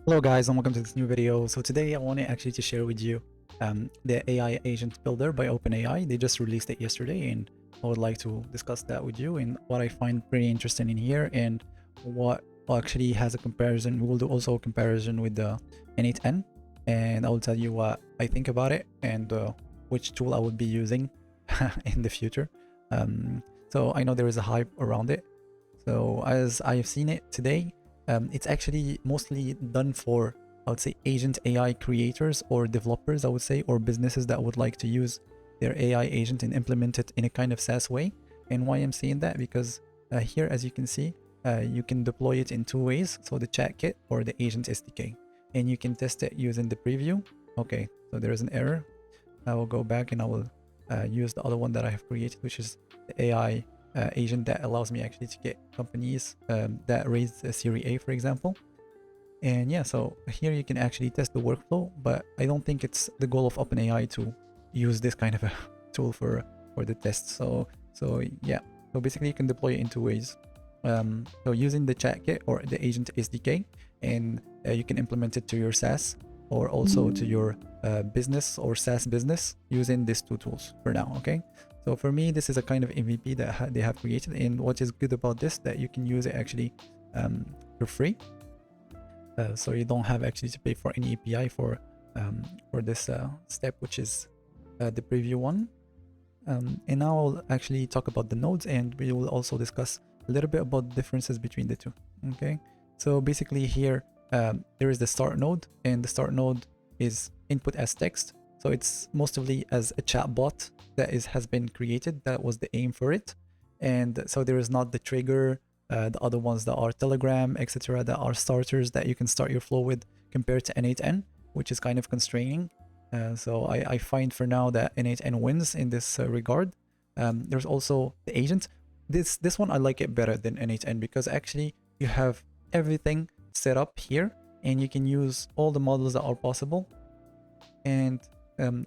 Hello guys and welcome to this new video. So today I wanted actually to share with you the AI Agent Builder by OpenAI. They just released it yesterday and I would like to discuss that with you and what I find pretty interesting in here and what actually has a comparison. We will do also a comparison with the n8n and I will tell you what I think about it and which tool I would be using in the future. So I know there is a hype around it. So as I have seen it today, it's actually mostly done for, I would say, agent AI creators or developers, I would say, or businesses that would like to use their AI agent and implement it in a kind of SaaS way. And why I'm saying that? Because here, as you can see, you can deploy it in two ways. So the chat kit or the agent SDK. And you can test it using the preview. Okay, so there is an error. I will go back and I will use the other one that I have created, which is the AI agent that allows me actually to get companies that raised a Series A, for example. And yeah, so here you can actually test the workflow, but I don't think it's the goal of OpenAI to use this kind of a tool for the test. So yeah, so basically you can deploy it in two ways. So using the chat kit or the agent SDK, and you can implement it to your SaaS or also to your business or SaaS business using these two tools for now. Okay. So for me, this is a kind of MVP that they have created, and what is good about this, that you can use it actually for free. So you don't have actually to pay for any API for this step, which is the preview one. And now I'll actually talk about the nodes, and we will also discuss a little bit about the differences between the two. Okay. So basically here there is the start node, and the start node is input as text. So it's mostly as a chat bot that has been created. That was the aim for it. And so there is not the trigger, the other ones that are Telegram, etc., that are starters that you can start your flow with compared to n8n, which is kind of constraining. So I find for now that n8n wins in this regard. There's also the agent. This one I like it better than n8n because actually you have everything set up here and you can use all the models that are possible. And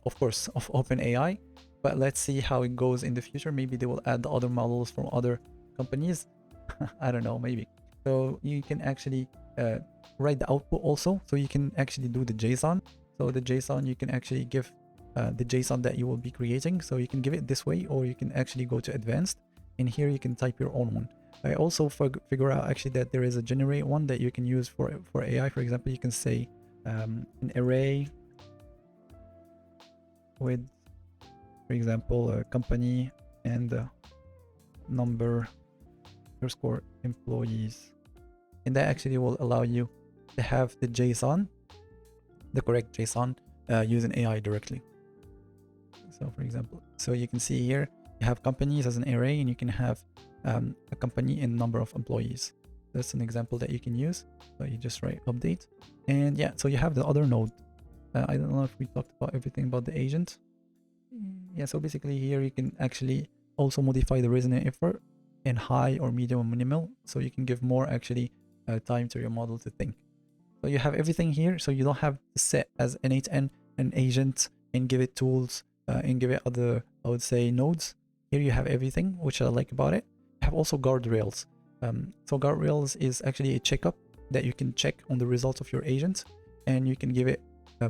of course of OpenAI, but let's see how it goes in the future. Maybe they will add the other models from other companies. I don't know, maybe. So you can actually write the output also, so you can actually do the JSON. So the JSON, you can actually give the JSON that you will be creating, so you can give it this way, or you can actually go to advanced, and here you can type your own one. I also figure out actually that there is a generate one that you can use for AI. For example, you can say an array with, for example, a company and number underscore employees, and that actually will allow you to have the JSON, the correct JSON, using AI directly. So for example, so you can see here you have companies as an array, and you can have a company and number of employees. That's an example that you can use. So you just write update, and yeah, so you have the other node. I don't know if we talked about everything about the agent. Yeah, so basically here you can actually also modify the resonant effort in high or medium or minimal, so you can give more actually time to your model to think. So you have everything here, so you don't have to set as n8n an agent and give it tools and give it other, I would say, nodes. Here you have everything, which I like about it. You have also guardrails. So guardrails is actually a checkup that you can check on the results of your agent, and you can give it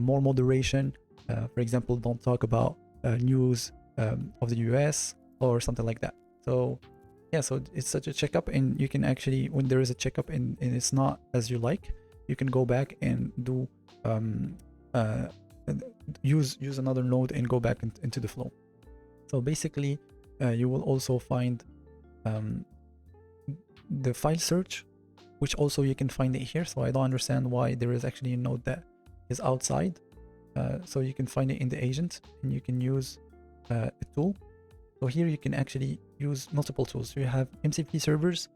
more moderation. For example, don't talk about news of the US or something like that. So yeah, so it's such a checkup, and you can actually, when there is a checkup and it's not as you like, you can go back and do use another node and go back into the flow. So basically you will also find the file search, which also you can find it here. So I don't understand why there is actually a node that is outside. So you can find it in the agent, and you can use a tool. So here you can actually use multiple tools. So you have MCP servers,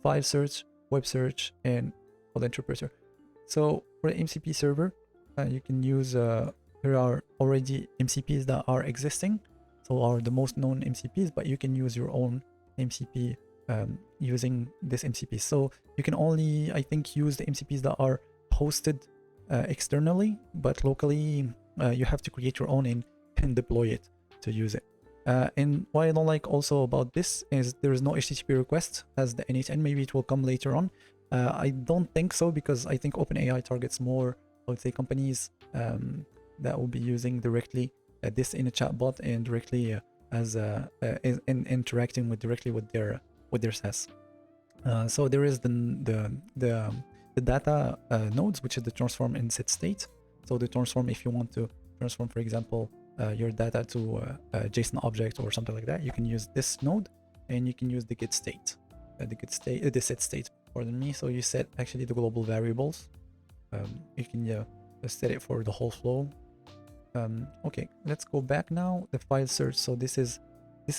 file search, web search, and code interpreter. So for the MCP server, you can use, there are already MCPs that are existing, so are the most known MCPs, but you can use your own MCP using this MCP. So you can only, I think, use the MCPs that are hosted externally, but locally you have to create your own and deploy it to use it. And what I don't like also about this is there is no HTTP request as the n8n. Maybe it will come later on, I don't think so, because I think OpenAI targets more, I would say, companies that will be using directly this in a chatbot and directly interacting directly with their SaaS. So there is the data nodes, which is the transform and set state. So the transform, if you want to transform, for example, your data to a JSON object or something like that, you can use this node, and you can use the get state, the set state. Pardon me. So you set actually the global variables. You can set it for the whole flow. Okay, let's go back now. The file search. So this is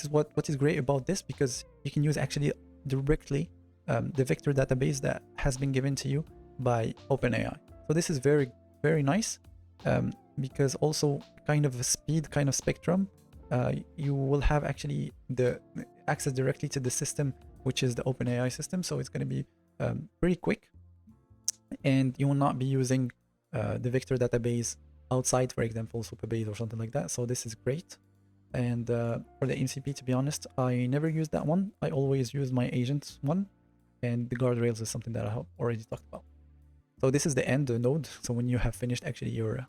what is great about this, because you can use actually directly the vector database that has been given to you by OpenAI. So this is very, very nice, because also kind of a speed, kind of spectrum. You will have actually the access directly to the system, which is the OpenAI system. So it's going to be pretty quick, and you will not be using the vector database outside, for example, Supabase or something like that. So this is great. And for the MCP, to be honest, I never use that one. I always use my agent one, and the guardrails is something that I have already talked about. So this is the end node. So when you have finished actually your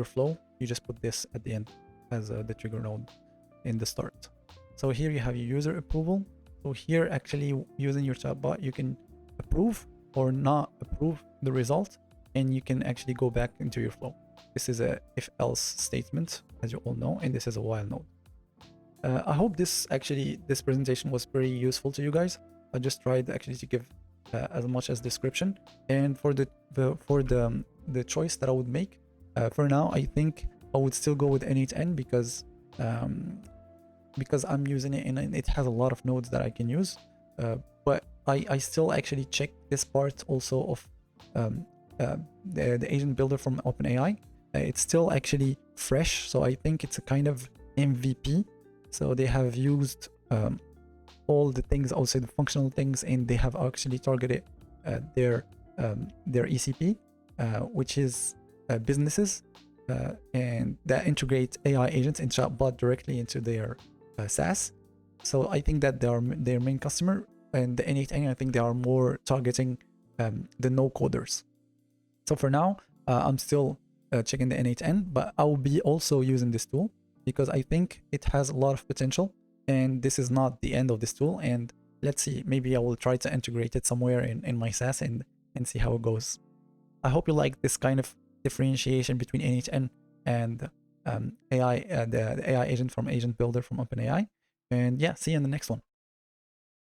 flow, you just put this at the end as the trigger node in the start. So here you have your user approval. So here actually using your chatbot, you can approve or not approve the result, and you can actually go back into your flow. This is a if-else statement, as you all know, and this is a while node. I hope this presentation was pretty useful to you guys. I just tried actually to give as much as description. And for the choice that I would make, for now, I think I would still go with n8n, because I'm using it and it has a lot of nodes that I can use. But I still actually check this part also of the agent builder from OpenAI. It's still actually fresh, so I think it's a kind of MVP. So they have used all the things, also the functional things, and they have actually targeted their ECP, which is businesses, and that integrate AI agents and chatbot directly into their SaaS. So I think that they are their main customer, and the n8n, I think they are more targeting the no coders. So for now, I'm still checking the n8n, but I will be also using this tool, because I think it has a lot of potential, and this is not the end of this tool. And let's see, maybe I will try to integrate it somewhere in my SaaS and see how it goes. I hope you like this kind of differentiation between n8n and AI, the AI agent from Agent Builder from OpenAI. And yeah, see you in the next one.